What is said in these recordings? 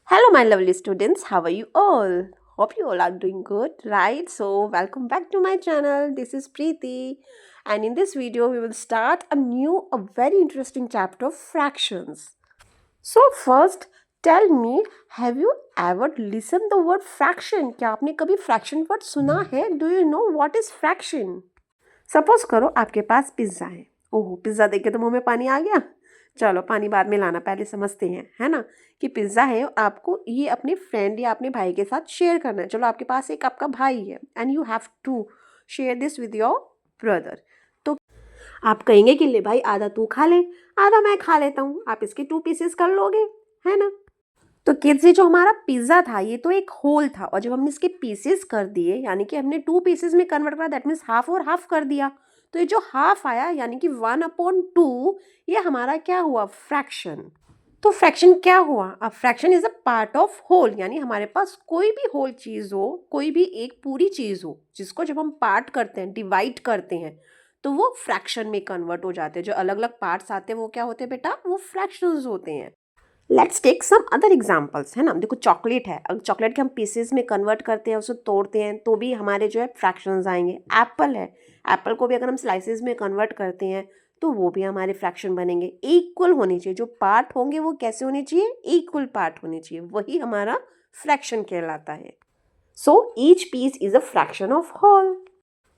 Hello, my lovely students. How are you all? Hope you all are doing good, right? So, welcome back to my channel. This is Preeti, and in this video, we will start a very interesting chapter of fractions. So, first, tell me, have you ever listened the word fraction? क्या आपने कभी fraction word सुना है? Do you know what is fraction? Suppose करो आपके पास pizza है। ओह, pizza देख के तो मुंह में पानी आ गया। चलो पानी बाद में लाना, पहले समझते हैं, है ना, कि पिज्ज़ा है और आपको ये अपने फ्रेंड या अपने भाई के साथ शेयर करना है। चलो आपके पास एक आपका भाई है and you have to share this with your brother. तो आप कहेंगे कि ले भाई, आधा तू खा ले, आधा मैं खा लेता हूँ, आप इसके 2 पीसेस कर लोगे, है ना। तो किड्स, ये जो हमारा पिज्ज़ा था ये तो एक होल था, और जब हमने इसके पीसेस कर दिए यानी कि हमने 2 पीसेस में कन्वर्ट करा, दैट मीन्स हाफ और हाफ कर दिया। तो ये जो हाफ आया यानी कि 1/2, ये हमारा क्या हुआ, फ्रैक्शन। तो फ्रैक्शन क्या हुआ, अब fraction is a part of whole, यानी हमारे पास कोई भी होल चीज़ हो, कोई भी एक पूरी चीज़ हो, जिसको जब हम पार्ट करते हैं, डिवाइड करते हैं, तो वो फ्रैक्शन में कन्वर्ट हो जाते हैं। जो अलग अलग पार्ट्स आते हैं वो क्या होते हैं बेटा, वो फ्रैक्शंस होते हैं। Let's take some other examples, है ना। देखो चॉकलेट है, अगर चॉकलेट के हम पीसेस में कन्वर्ट करते हैं, उसे तोड़ते हैं, तो भी हमारे जो है फ्रैक्शंस आएंगे। एप्पल है, एप्पल को भी अगर हम स्लाइसेस में कन्वर्ट करते हैं तो वो भी हमारे फ्रैक्शन बनेंगे। इक्वल होने चाहिए, जो पार्ट होंगे वो कैसे होने चाहिए, इक्वल पार्ट होने चाहिए, वही हमारा फ्रैक्शन कहलाता है। So each piece is a fraction of whole.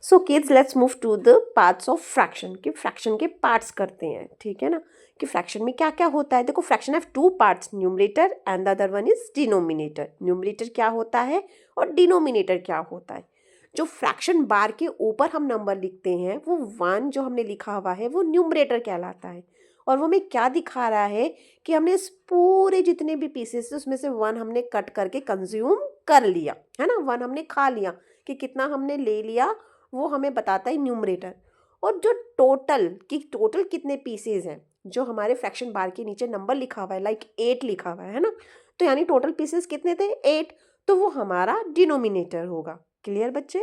So kids, let's move to the parts of fraction, कि फ्रैक्शन के पार्ट्स करते हैं, ठीक है ना, कि फ्रैक्शन में क्या क्या होता है। देखो fraction have 2 parts, numerator and the other one is denominator. Numerator क्या होता है और डिनोमिनेटर क्या होता है। जो फ्रैक्शन बार के ऊपर हम नंबर लिखते हैं, वो 1 जो हमने लिखा हुआ है वो न्यूमरेटर कहलाता है, और वो हमें क्या दिखा रहा है कि हमने इस पूरे जितने भी पीसेस है उसमें से 1 हमने कट करके कंज्यूम कर लिया, है ना, 1 हमने खा लिया। कि कितना हमने ले लिया वो हमें बताता है न्यूमरेटर। और जो टोटल कितने पीसेज हैं, जो हमारे फ्रैक्शन बार के नीचे नंबर लिखा हुआ है, लाइक 8 लिखा हुआ है ना, तो यानी टोटल पीसेस कितने थे, 8, तो वो हमारा डिनोमिनेटर होगा। क्लियर बच्चे।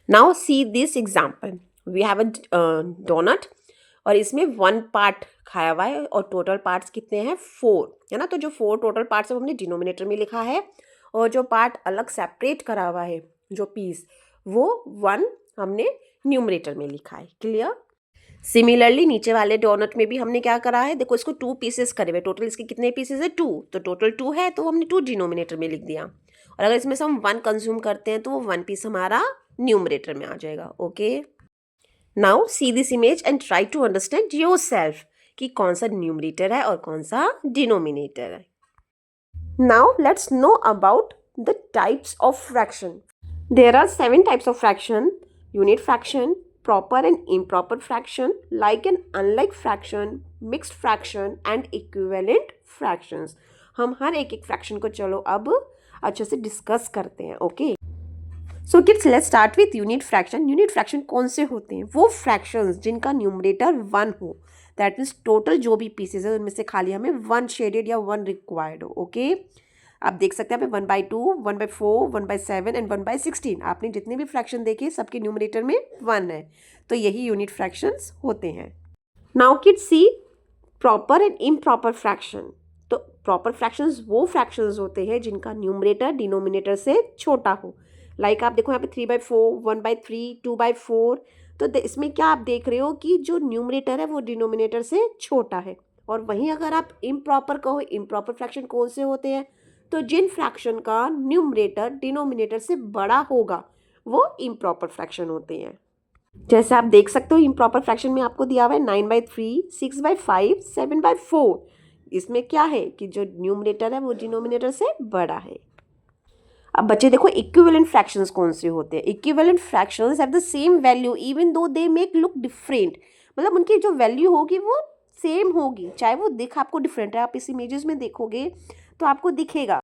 Now see this example, we have a donut, और इसमें 1 पार्ट खाया हुआ है और टोटल पार्ट्स कितने हैं, 4, है ना। तो जो 4 टोटल पार्ट्स है वो हमने डिनोमिनेटर में लिखा है, और जो पार्ट अलग सेपरेट करा हुआ है, जो पीस, वो 1 हमने न्यूमरेटर में लिखा है। क्लियर। सिमिलरली नीचे वाले डोनट में भी हमने क्या करा है, देखो इसको 2 पीसेस करे हुए, टोटल इसके कितने पीसेस है, 2, तो टोटल 2 है तो हमने 2 डिनोमिनेटर में लिख दिया, और अगर इसमें से हम 1 कंज्यूम करते हैं तो वो 1 पीस हमारा न्यूमरेटर में आ जाएगा। Okay, now see this image and try to understand yourself, कि कौन सा न्यूमरेटर है और कौन सा डिनोमिनेटर है। Now let's know about the types of fraction. There are 7 types of fraction: unit fraction, proper and improper fraction, like and unlike fraction, mixed fraction and equivalent fractions. हम हर एक एक फ्रैक्शन को चलो अब अच्छे से डिस्कस करते हैं। Okay, so kids, let's start with unit fraction. Unit fraction कौन से होते हैं, वो फ्रैक्शंस जिनका न्यूमरेटर 1 हो, दैट मीन्स टोटल जो भी पीसेज है उनमें से खाली हमें 1 शेडेड या 1 रिक्वायर्ड हो। ओके, आप देख सकते हैं 1/2, 1/4, 1/7 एंड 1/16। आपने जितने भी फ्रैक्शन देखे सबके न्यूमरेटर में 1 है, तो यही यूनिट फ्रैक्शंस होते हैं। Now kids see proper and improper fraction. तो प्रॉपर फ्रैक्शंस वो फ्रैक्शंस होते हैं जिनका न्यूमरेटर डिनोमिनेटर से छोटा हो। लाइक आप देखो यहाँ पे 3/4, 1/3, 2/4, तो इसमें क्या आप देख रहे हो कि जो न्यूमरेटर है वो डिनोमिनेटर से छोटा है। और वहीं अगर आप इम्प्रॉपर कहो, इम्प्रॉपर फ्रैक्शन कौन से होते हैं, तो जिन फ्रैक्शन का न्यूमरेटर डिनोमिनेटर से बड़ा होगा वो इम्प्रॉपर फ्रैक्शन होते हैं। जैसे आप देख सकते हो इम्प्रॉपर फ्रैक्शन में आपको दिया हुआ है 9/3, 6/5, 7/4। इसमें क्या है कि जो न्यूमरेटर है वो डिनोमिनेटर से बड़ा है। अब बच्चे देखो इक्विवेलेंट फ्रैक्शंस कौन से होते हैं। Equivalent fractions have the same value even though they make look different, मतलब उनकी जो वैल्यू होगी वो सेम होगी, चाहे वो दिख आपको डिफरेंट है। आप इस इमेजेस में देखोगे तो आपको दिखेगा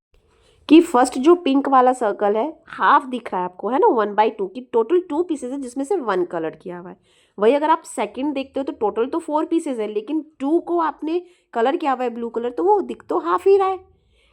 कि फर्स्ट जो पिंक वाला सर्कल है हाफ दिख रहा है आपको, है ना, 1/2 की टोटल 2 पीसेज है जिसमें से 1 कलर किया हुआ है। वही अगर आप सेकंड देखते हो तो टोटल तो 4 पीसेज है, लेकिन 2 को आपने कलर किया हुआ है ब्लू कलर, तो वो दिख तो हाफ ही रहा है।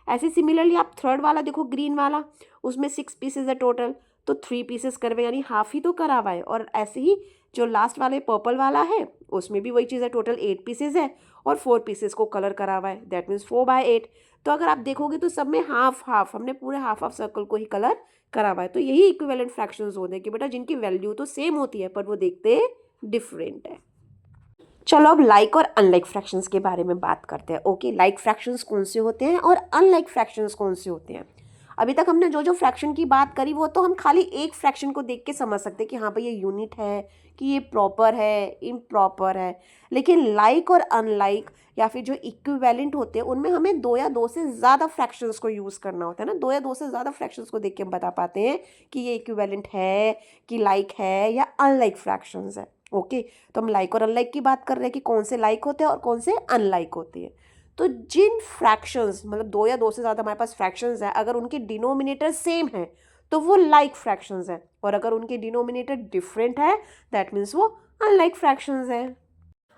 ऐसे सिमिलरली आप थर्ड वाला देखो ग्रीन वाला, उसमें 6 पीसेज है टोटल, तो 3 पीसेस करवे यानी हाफ ही तो करा हुआ है। और ऐसे ही जो लास्ट वाले पर्पल वाला है उसमें भी वही चीज़ है, टोटल 8 पीसेज है और 4 पीसेस को कलर करा हुआ है, दैट मीन्स 4/8। तो अगर आप देखोगे तो सब में हाफ हाफ, हमने पूरे हाफ हाफ सर्कल को ही कलर करा हुआ है। तो यही इक्विवेलेंट फ्रैक्शंस होते हैं कि बेटा जिनकी वैल्यू तो सेम होती है पर वो देखते डिफरेंट है। चलो अब लाइक और अनलाइक फ्रैक्शंस के बारे में बात करते हैं। ओके, लाइक फ्रैक्शंस कौन से होते हैं और अनलाइक फ्रैक्शंस कौन से होते हैं। अभी तक हमने जो जो फ्रैक्शन की बात करी वो तो हम खाली एक फ्रैक्शन को देख के समझ सकते हैं कि हाँ भाई ये यूनिट है, कि ये प्रॉपर है, इम्प्रॉपर है। लेकिन लाइक और अनलाइक या फिर जो इक्विवेलेंट होते हैं उनमें हमें दो या दो से ज़्यादा फ्रैक्शंस को यूज़ करना होता है ना। दो या दो से ज़्यादा फ्रैक्शंस को देख के हम बता पाते हैं कि ये इक्विवेलेंट है, कि लाइक है या अनलाइक फ्रैक्शंस है। ओके, तो हम लाइक और अनलाइक की बात कर रहे हैं कि कौन से लाइक होते हैं और कौन से अनलाइक होते हैं। तो जिन फ्रैक्शंस मतलब दो या दो से ज़्यादा हमारे पास फ्रैक्शंस है, अगर उनके डिनोमिनेटर सेम है तो वो लाइक फ्रैक्शंस है, और अगर उनके डिनोमिनेटर डिफरेंट है दैट मीन्स वो अनलाइक फ्रैक्शंस है।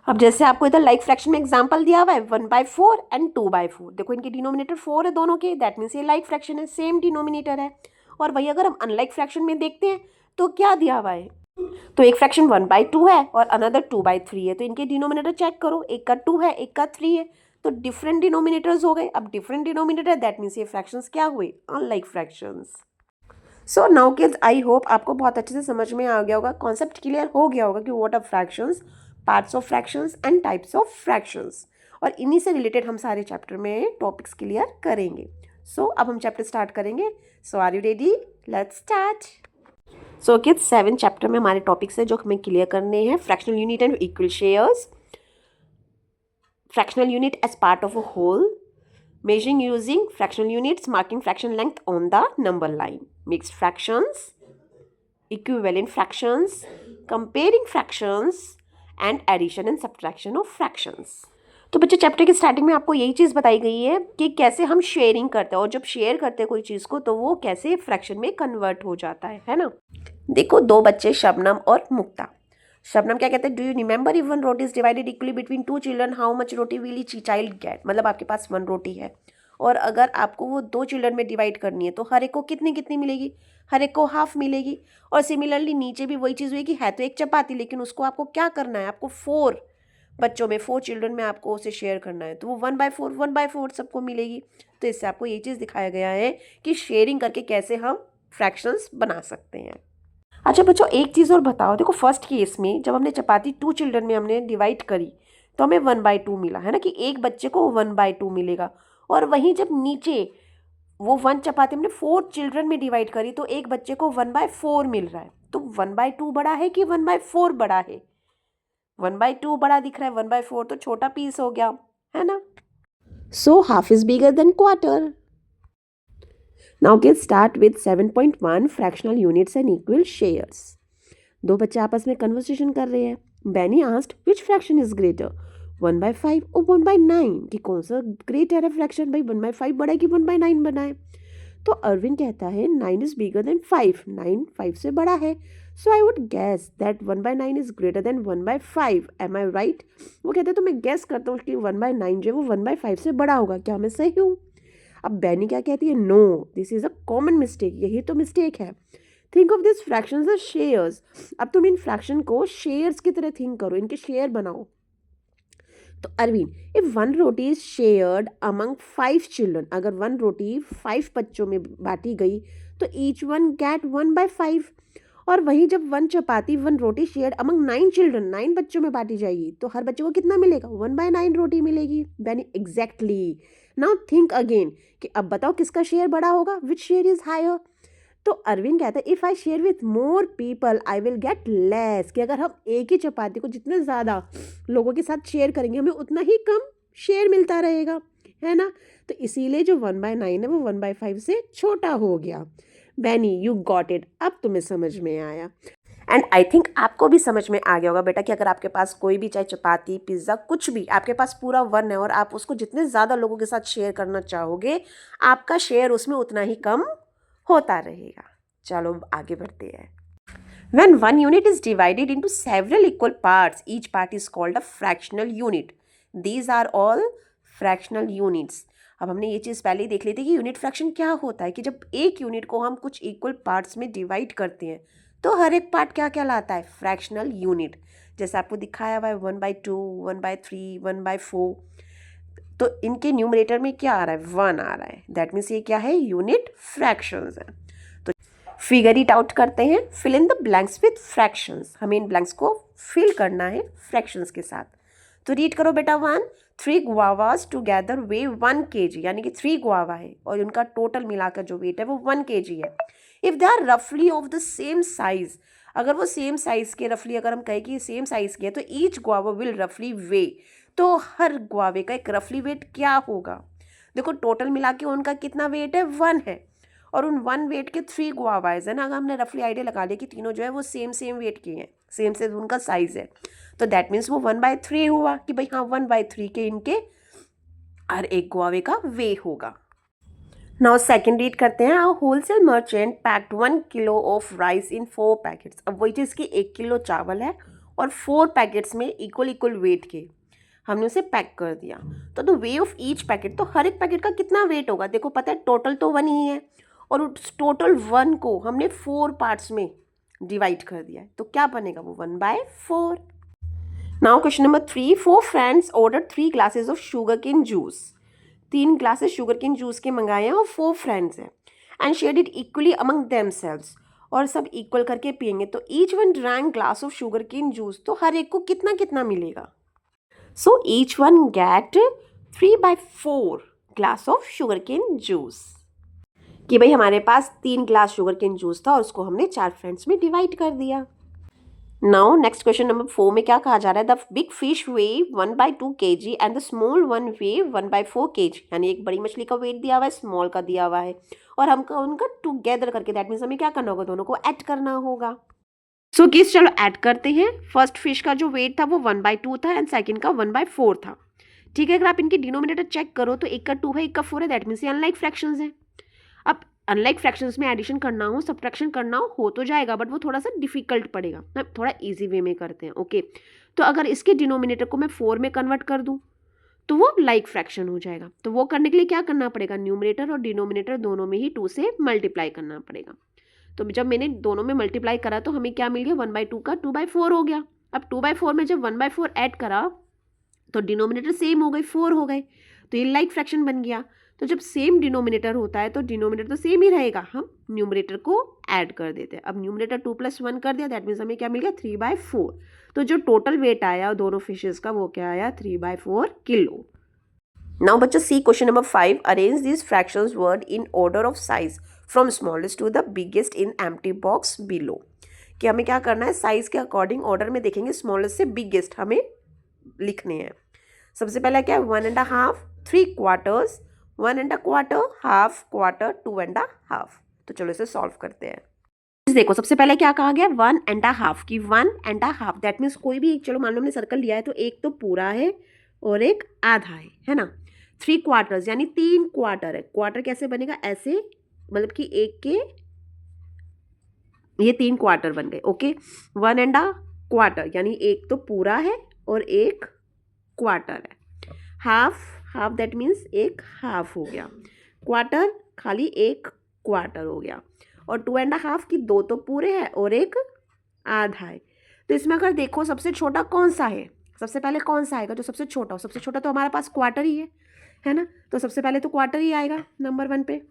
अब जैसे आपको इधर लाइक फ्रैक्शन में एग्जांपल दिया हुआ है 1/4 एंड 2/4। देखो इनके डिनोमिनेटर 4 है दोनों के, दैट मीन्स ये लाइक फ्रैक्शन है, सेम डिनोमिनेटर है। और वही अगर हम अनलाइक फ्रैक्शन में देखते हैं तो क्या दिया हुआ है, तो एक फ्रैक्शन 1/2 है और अनदर 2/3 है। तो इनके डिनोमिनेटर चेक करो, एक का 2 है एक का 3 है, तो डिफरेंट डिनोमिनेटर्स हो गए। अब डिफरेंट डिनोमिनेटर दैट मीन्स ये फ्रैक्शंस क्या हुए, unlike fractions. So now kids I hope आपको बहुत अच्छे से समझ में आ गया होगा, कॉन्सेप्ट क्लियर हो गया होगा कि what are fractions, parts of fractions and types of fractions. और इन्हीं से रिलेटेड हम सारे चैप्टर में टॉपिक्स क्लियर करेंगे। सो अब हम चैप्टर स्टार्ट करेंगे। So are you ready, let's start. So kids 7 chapter में हमारे टॉपिक्स है जो हमें क्लियर करने हैं। Fractional unit and equal shares, fractional unit as part of a whole, measuring using fractional units, marking fraction length on the number line, mixed fractions, equivalent fractions, comparing fractions and addition and subtraction of fractions। तो बच्चे chapter के starting में आपको यही चीज़ बताई गई है कि कैसे हम शेयरिंग करते हैं, और जब शेयर करते हैं कोई चीज़ को तो वो कैसे फ्रैक्शन में कन्वर्ट हो जाता है ना। देखो दो बच्चे शबनम और मुक्ता। शबनम क्या कहते हैं, do you remember if one roti is divided equally between two children how much roti will each child gate. मतलब आपके पास 1 रोटी है और अगर आपको वो 2 चिल्ड्रन में डिवाइड करनी है तो हर एक को कितनी कितनी मिलेगी, हर एक को हाफ मिलेगी। और सिमिलरली नीचे भी वही चीज़ हुई कि है तो एक चपाती लेकिन उसको आपको क्या करना है, आपको 4 बच्चों में 4 चिल्ड्रन में आपको उसे शेयर करना है, तो वो 1/4 सबको मिलेगी। तो इससे आपको ये चीज़ दिखाया गया है कि शेयरिंग करके कैसे हम फ्रैक्शंस बना सकते हैं। अच्छा बच्चों एक चीज़ और बताओ, देखो फर्स्ट केस में जब हमने चपाती 2 चिल्ड्रन में हमने डिवाइड करी तो हमें 1/2 मिला है ना, कि एक बच्चे को 1/2 मिलेगा। और वहीं जब नीचे वो 1 चपाती हमने 4 चिल्ड्रन में डिवाइड करी तो एक बच्चे को 1/4 मिल रहा है। तो 1/2 बड़ा है कि 1/4 बड़ा है, 1/2 बड़ा दिख रहा है, 1/4 तो छोटा पीस हो गया है ना। So half is bigger than quarter. Now get start with 7.1 fractional units and equal shares. दो बच्चे आपस में कन्वर्सेशन कर रहे हैं। Benny asked which fraction is greater, 1/5 और 1/9, कि कौन सा ग्रेटर है फ्रैक्शन, भाई 1/5 बड़ा है कि 1/9 बड़ा है। तो अरविंद कहता है 9 इज बिगर देन 5, 9 5 से बड़ा है। So I would guess that 1/9 is greater than 1/5, am I right. वो कहते हैं तो मैं गैस करता हूँ कि 1/9 जो है वो 1/5 से बड़ा होगा, क्या मैं सही हूँ। अब बैनी क्या कहती है, no this is a common mistake, यही तो मिस्टेक है। Think of this fractions as shares. अब तुम इन फ्रैक्शन को शेयर्स की तरह थिंक करो, इनके शेयर बनाओ। तो Arvind, if 1 roti is shared among 5 children, अगर 1 रोटी 5 बच्चों में बांटी गई तो ईच वन गेट 1/5। और वहीं जब 1 चपाती 1 रोटी शेयर्ड अमंग 9 चिल्ड्रन, 9 बच्चों में बांटी जाएगी तो हर बच्चे को कितना मिलेगा, 1/9 रोटी मिलेगी। यानी एग्जैक्टली। नाउ थिंक अगेन कि अब बताओ किसका शेयर बड़ा होगा, विच शेयर इज हायर। तो अरविंद कहता है if I share with more people I will get less, कि अगर हम एक ही चपाती को जितने ज़्यादा लोगों के साथ शेयर करेंगे हमें उतना ही कम शेयर मिलता रहेगा, है ना। तो इसीलिए जो 1/9 है वो 1/5 से छोटा हो गया। बैनी यू गॉट इट, अब तुम्हें समझ में आया। एंड आई थिंक आपको भी समझ में आ गया होगा बेटा कि अगर आपके पास कोई भी चाहे चपाती पिज़्ज़ा कुछ भी आपके पास पूरा 1 है और आप उसको जितने ज़्यादा लोगों के साथ शेयर करना चाहोगे आपका शेयर उसमें उतना ही कम होता रहेगा। चलो आगे बढ़ते हैं। When one unit is divided into several equal parts, each part is called a fractional unit. These are all fractional units. अब हमने ये चीज़ पहले ही देख ली थी कि यूनिट फ्रैक्शन क्या होता है, कि जब एक यूनिट को हम कुछ इक्वल पार्ट्स में डिवाइड करते हैं तो हर एक पार्ट क्या कहलाता है, फ्रैक्शनल यूनिट। जैसे आपको दिखाया हुआ है 1/2, 1/3, 1/4। तो इनके न्यूमरेटर में क्या आ रहा है, 1 आ रहा है, दैट मीन्स ये क्या है, यूनिट फ्रैक्शंस है। तो फिगर इट आउट करते हैं, fill in the blanks with fractions, हमें इन ब्लैंक्स को फिल करना है फ्रैक्शंस के साथ। तो रीड करो बेटा, 1 3 guavas टुगेदर वे 1 kg, यानी कि 3 गुआवा है और उनका टोटल मिलाकर जो वेट है वो 1 kg है। इफ़ दे आर रफली ऑफ द सेम साइज, अगर वो सेम साइज़ के, रफली अगर हम कहें कि सेम साइज़ के है, तो ईच गुआवा विल रफली वे, तो हर गुआवे का एक रफली वेट क्या होगा। देखो टोटल मिला के उनका कितना वेट है, 1 है, और उन 1 वेट के 3 गुआवाज है ना, अगर हमने रफली आइडिया लगा लिया कि तीनों जो है वो सेम वेट के हैं, सेम से उनका साइज़ है, तो दैट मीन्स वो 1/3 हुआ कि भाई हाँ 1/3 के इनके हर एक गुआवे का वे होगा। नाउ सेकेंड रीड करते हैं, wholesale merchant packed 1 kilo of rice in 4 packets. अब वही चीज़ की 1 किलो चावल है और 4 पैकेट्स में इक्वल वेट के हमने उसे पैक कर दिया। तो the way of each packet, तो हर एक पैकेट का कितना वेट होगा, देखो पता है टोटल तो 1 ही है और उस टोटल 1 को हमने 4 पार्ट्स में डिवाइड कर दिया है, तो क्या बनेगा वो 1/4। Now question number 3, 4 friends order 3 glasses of sugar cane juice. 3 glasses sugar cane juice के मंगाए हैं और 4 फ्रेंड्स हैं, and shared it equally among themselves, और सब इक्वल करके पियेंगे। तो each one drank glass of sugar cane juice, तो हर एक को कितना कितना मिलेगा। So each one get 3/4 glass of sugar cane juice, कि भाई हमारे पास 3 ग्लास शुगर केन जूस था और उसको हमने 4 फ्रेंड्स में डिवाइड कर दिया। नाउ नेक्स्ट क्वेश्चन नंबर 4 में क्या कहा जा रहा है, the big fish way 1/2 kg and the small one way 1/4 kg, यानी एक बड़ी मछली का वेट दिया हुआ है, स्मॉल का दिया हुआ है, और हमको उनका टुगेदर करके, दैट मीन्स हमें क्या करना होगा, दोनों को ऐड करना होगा। सो किस, चलो ऐड करते हैं। फर्स्ट फिश का जो वेट था वो 1/2 था एंड सेकंड का 1/4 था, ठीक है। अगर आप इनकी डिनोमिनेटर चेक करो तो एक का 2 है, एक का 4 है, दैट मीन्स ये अनलाइक फ्रैक्शंस है। अब अनलाइक फ्रैक्शंस में एडिशन करना हो, सब्ट्रैक्शन करना हो तो जाएगा, बट वो थोड़ा सा डिफिकल्ट पड़ेगा, अब थोड़ा इजी वे में करते हैं, ओके। तो अगर इसके डिनोमिनेटर को मैं 4 में कन्वर्ट कर दूं तो वो लाइक फ्रैक्शन हो जाएगा। तो वो करने के लिए क्या करना पड़ेगा, न्यूमरेटर और डिनोमिनेटर दोनों में ही 2 से मल्टीप्लाई करना पड़ेगा। तो जब मैंने दोनों में मल्टीप्लाई करा तो हमें क्या मिल गया, 1/2 का 2/4 हो गया। अब 2/4 में जब 1/4 ऐड करा तो डिनोमिनेटर सेम हो गए, 4 हो गए, तो ये लाइक फ्रैक्शन बन गया। तो जब सेम डिनोमिनेटर होता है तो डिनोमिनेटर तो सेम ही रहेगा, हम न्यूमरेटर को ऐड कर देते हैं। अब न्यूमरेटर 2 + 1 कर दिया, दैट मीन्स हमें क्या मिल गया, 3/4। तो जो टोटल वेट आया दोनों फिशेस का वो क्या आया, 3/4 किलो। नाउ बच्चों C question number 5, arrange this fractions word in order of size from smallest to the biggest in empty box below. कि हमें क्या करना है, साइज के अकॉर्डिंग ऑर्डर में देखेंगे, स्मॉलेस्ट से बिगेस्ट हमें लिखने हैं। सबसे पहला क्या है, 1.5, 3/4, 1.25, हाफ क्वार्टर, 2.5। तो चलो इसे सॉल्व करते हैं। देखो सबसे पहले क्या कहा गया, 1.5 की 1.5, दैट मीन्स कोई भी, चलो मान लो हमने सर्कल लिया है तो एक तो पूरा है और एक आधा है ना। 3/4 यानी 3 क्वार्टर है, क्वार्टर कैसे बनेगा, ऐसे, मतलब कि एक के ये 3 क्वार्टर बन गए, ओके। 1.25 यानी एक तो पूरा है और एक क्वार्टर है। हाफ दैट मीन्स एक हाफ हो गया, क्वार्टर खाली एक क्वार्टर हो गया, और 2.5 की 2 तो पूरे हैं और एक आधा है। तो इसमें अगर देखो सबसे छोटा कौन सा है, सबसे पहले कौन सा आएगा, जो सबसे छोटा हो, सबसे छोटा तो हमारे पास क्वार्टर ही है ना, तो सबसे पहले तो क्वार्टर ही आएगा नंबर 1 पे,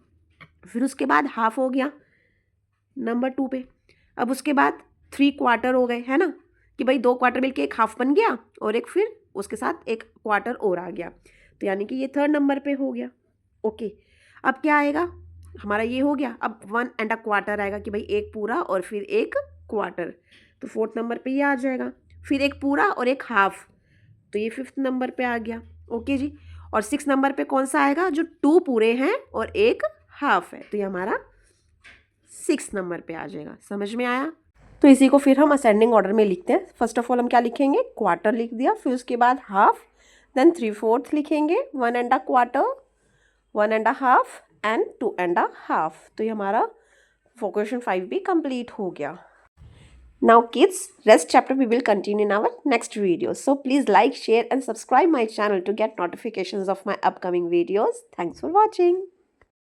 फिर उसके बाद हाफ हो गया नंबर 2 पे, अब उसके बाद 3/4 हो गए, है ना, कि भाई 2 क्वार्टर मिलके एक हाफ बन गया और एक फिर उसके साथ एक क्वार्टर और आ गया, तो यानी कि ये 3rd नंबर पे हो गया, ओके। अब क्या आएगा हमारा, ये हो गया। अब 1.25 आएगा कि भाई एक पूरा और फिर एक क्वार्टर, तो 4th नंबर पे ये आ जाएगा, फिर एक पूरा और एक हाफ, तो ये 5th नंबर पे आ गया, ओके जी। और 6th नंबर पे कौन सा आएगा, जो 2 पूरे हैं और एक हाफ है, तो ये हमारा 6th नंबर पे आ जाएगा। समझ में आया। तो इसी को फिर हम असेंडिंग ऑर्डर में लिखते हैं। फर्स्ट ऑफ ऑल हम क्या लिखेंगे, क्वार्टर लिख दिया, फिर उसके बाद हाफ, देन 3/4 लिखेंगे, 1.25, 1.5 एंड 2.5। तो ये हमारा क्वेश्चन 5 भी कंप्लीट हो गया। Now kids, rest chapter we will continue in our next video. So please like, share and subscribe my channel to get notifications of my upcoming videos. Thanks for watching.